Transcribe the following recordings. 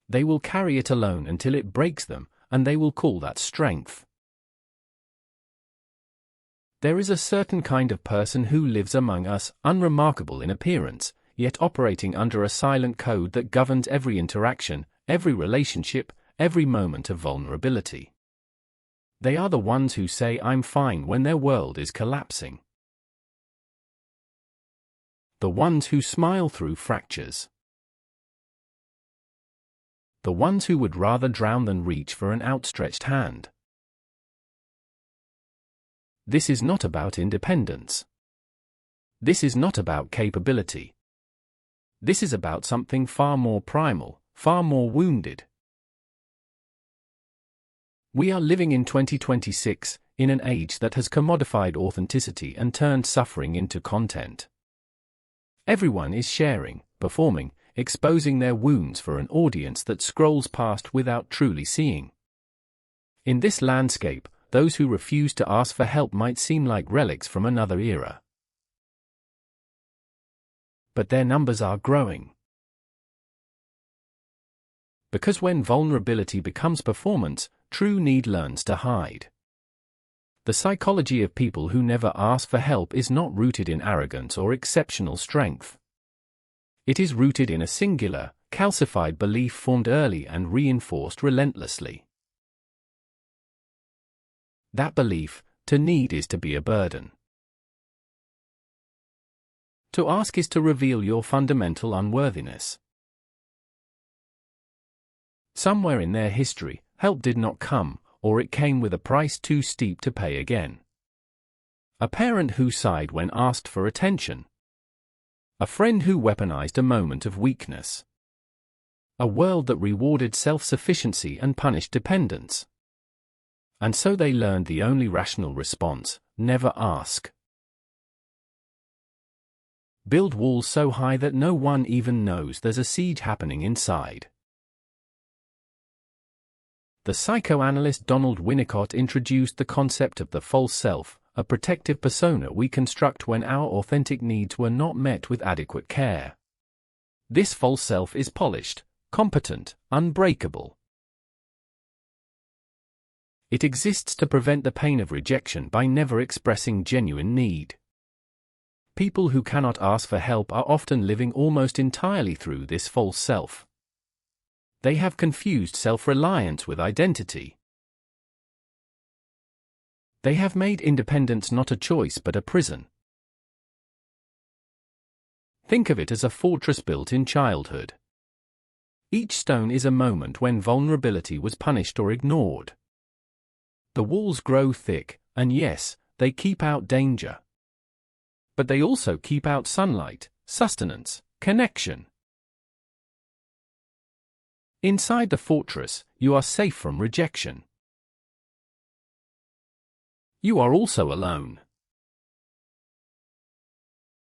They will carry it alone until it breaks them, and they will call that strength. There is a certain kind of person who lives among us, unremarkable in appearance, yet operating under a silent code that governs every interaction, every relationship, every moment of vulnerability. They are the ones who say "I'm fine" when their world is collapsing. The ones who smile through fractures. The ones who would rather drown than reach for an outstretched hand. This is not about independence. This is not about capability. This is about something far more primal, far more wounded. We are living in 2026, in an age that has commodified authenticity and turned suffering into content. Everyone is sharing, performing, exposing their wounds for an audience that scrolls past without truly seeing. In this landscape, those who refuse to ask for help might seem like relics from another era. But their numbers are growing. Because when vulnerability becomes performance, true need learns to hide. The psychology of people who never ask for help is not rooted in arrogance or exceptional strength. It is rooted in a singular, calcified belief formed early and reinforced relentlessly. That belief, to need is to be a burden. To ask is to reveal your fundamental unworthiness. Somewhere in their history, help did not come, or it came with a price too steep to pay again. A parent who sighed when asked for attention. A friend who weaponized a moment of weakness. A world that rewarded self-sufficiency and punished dependence. And so they learned the only rational response: never ask. Build walls so high that no one even knows there's a siege happening inside. The psychoanalyst Donald Winnicott introduced the concept of the false self, a protective persona we construct when our authentic needs were not met with adequate care. This false self is polished, competent, unbreakable. It exists to prevent the pain of rejection by never expressing genuine need. People who cannot ask for help are often living almost entirely through this false self. They have confused self-reliance with identity. They have made independence not a choice but a prison. Think of it as a fortress built in childhood. Each stone is a moment when vulnerability was punished or ignored. The walls grow thick, and yes, they keep out danger. But they also keep out sunlight, sustenance, connection. Inside the fortress, you are safe from rejection. You are also alone.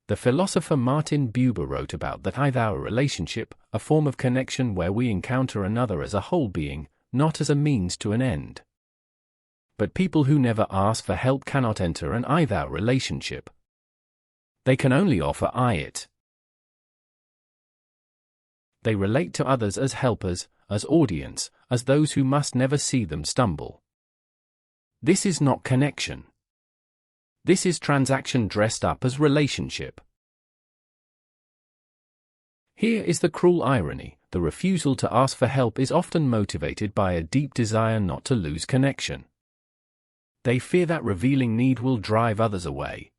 The philosopher Martin Buber wrote about that I-thou relationship, a form of connection where we encounter another as a whole being, not as a means to an end. But people who never ask for help cannot enter an I-thou relationship. They can only offer I-it. They relate to others as helpers, as audience, as those who must never see them stumble. This is not connection. This is transaction dressed up as relationship. Here is the cruel irony: the refusal to ask for help is often motivated by a deep desire not to lose connection. They fear that revealing need will drive others away.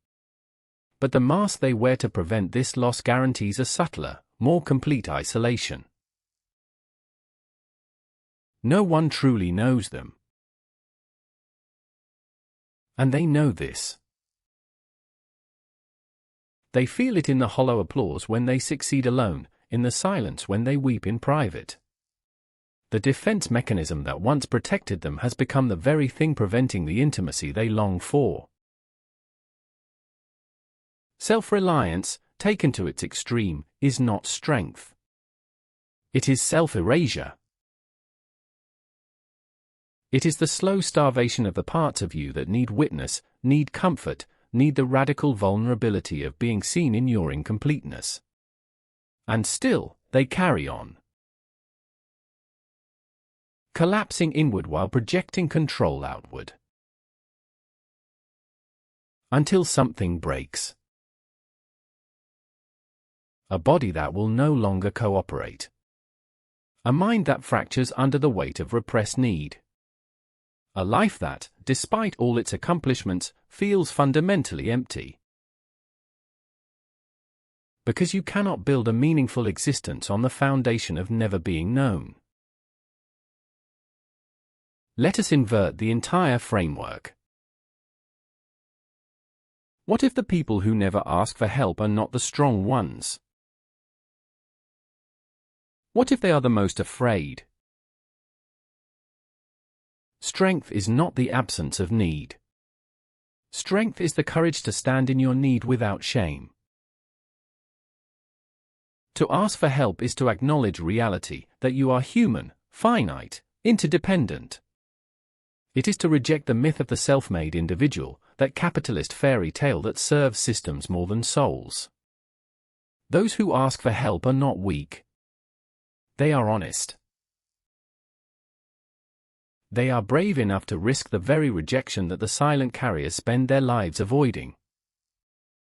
But the mask they wear to prevent this loss guarantees a subtler, more complete isolation. No one truly knows them. And they know this. They feel it in the hollow applause when they succeed alone, in the silence when they weep in private. The defense mechanism that once protected them has become the very thing preventing the intimacy they long for. Self-reliance, taken to its extreme, is not strength. It is self-erasure. It is the slow starvation of the parts of you that need witness, need comfort, need the radical vulnerability of being seen in your incompleteness. And still, they carry on. collapsing inward while projecting control outward. Until something breaks. A body that will no longer cooperate. A mind that fractures under the weight of repressed need. A life that, despite all its accomplishments, feels fundamentally empty. Because you cannot build a meaningful existence on the foundation of never being known. Let us invert the entire framework. What if the people who never ask for help are not the strong ones? What if they are the most afraid? Strength is not the absence of need. Strength is the courage to stand in your need without shame. To ask for help is to acknowledge reality, that you are human, finite, interdependent. It is to reject the myth of the self-made individual, that capitalist fairy tale that serves systems more than souls. Those who ask for help are not weak. They are honest. They are brave enough to risk the very rejection that the silent carriers spend their lives avoiding.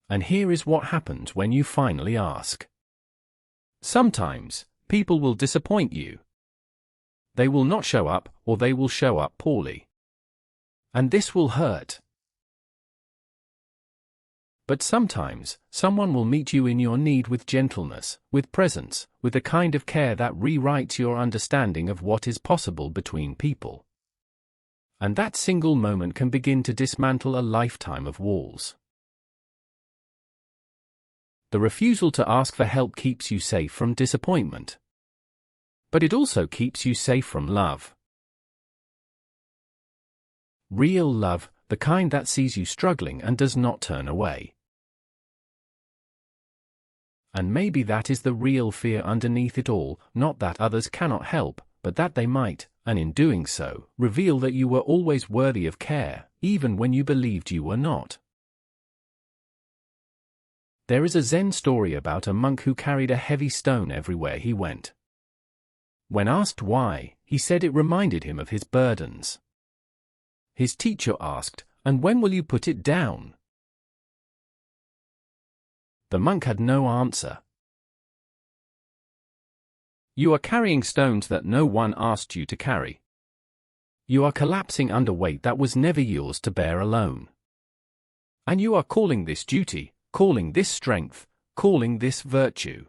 And here is what happens when you finally ask. Sometimes, people will disappoint you. They will not show up, or they will show up poorly. And this will hurt. But sometimes, someone will meet you in your need with gentleness, with presence, with the kind of care that rewrites your understanding of what is possible between people. And that single moment can begin to dismantle a lifetime of walls. The refusal to ask for help keeps you safe from disappointment. But it also keeps you safe from love. Real love, the kind that sees you struggling and does not turn away. And maybe that is the real fear underneath it all, not that others cannot help, but that they might, and in doing so, reveal that you were always worthy of care, even when you believed you were not. There is a Zen story about a monk who carried a heavy stone everywhere he went. When asked why, he said it reminded him of his burdens. His teacher asked, "And when will you put it down?" The monk had no answer. You are carrying stones that no one asked you to carry. You are collapsing under weight that was never yours to bear alone. And you are calling this duty, calling this strength, calling this virtue.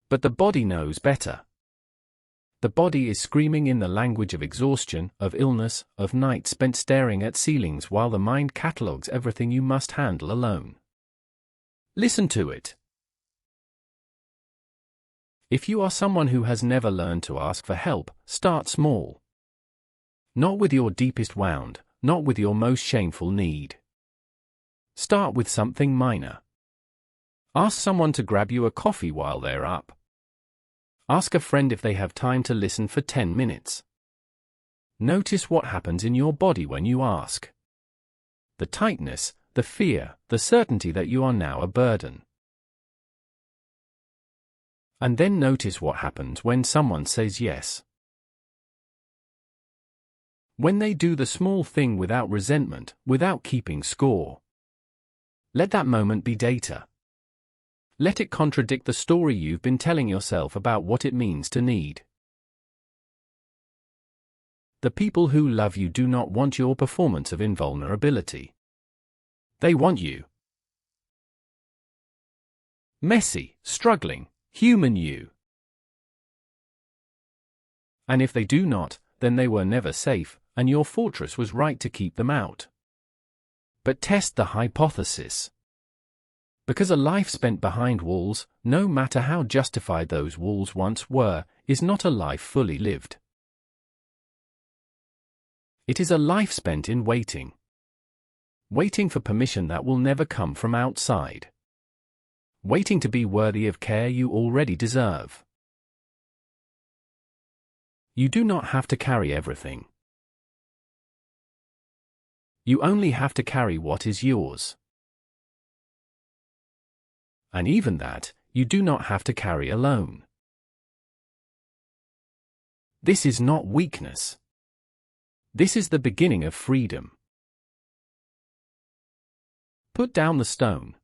But the body knows better. The body is screaming in the language of exhaustion, of illness, of nights spent staring at ceilings while the mind catalogues everything you must handle alone. Listen to it. If you are someone who has never learned to ask for help, start small. Not with your deepest wound, not with your most shameful need. Start with something minor. Ask someone to grab you a coffee while they're up. Ask a friend if they have time to listen for 10 minutes. Notice what happens in your body when you ask. The tightness, the fear, the certainty that you are now a burden. And then notice what happens when someone says yes. When they do the small thing without resentment, without keeping score. Let that moment be data. Let it contradict the story you've been telling yourself about what it means to need. The people who love you do not want your performance of invulnerability. They want you. Messy, struggling, human you. And if they do not, then they were never safe, and your fortress was right to keep them out. But test the hypothesis. Because a life spent behind walls, no matter how justified those walls once were, is not a life fully lived. It is a life spent in waiting. Waiting for permission that will never come from outside. Waiting to be worthy of care you already deserve. You do not have to carry everything. You only have to carry what is yours. And even that, you do not have to carry alone. This is not weakness. This is the beginning of freedom. Put down the stone.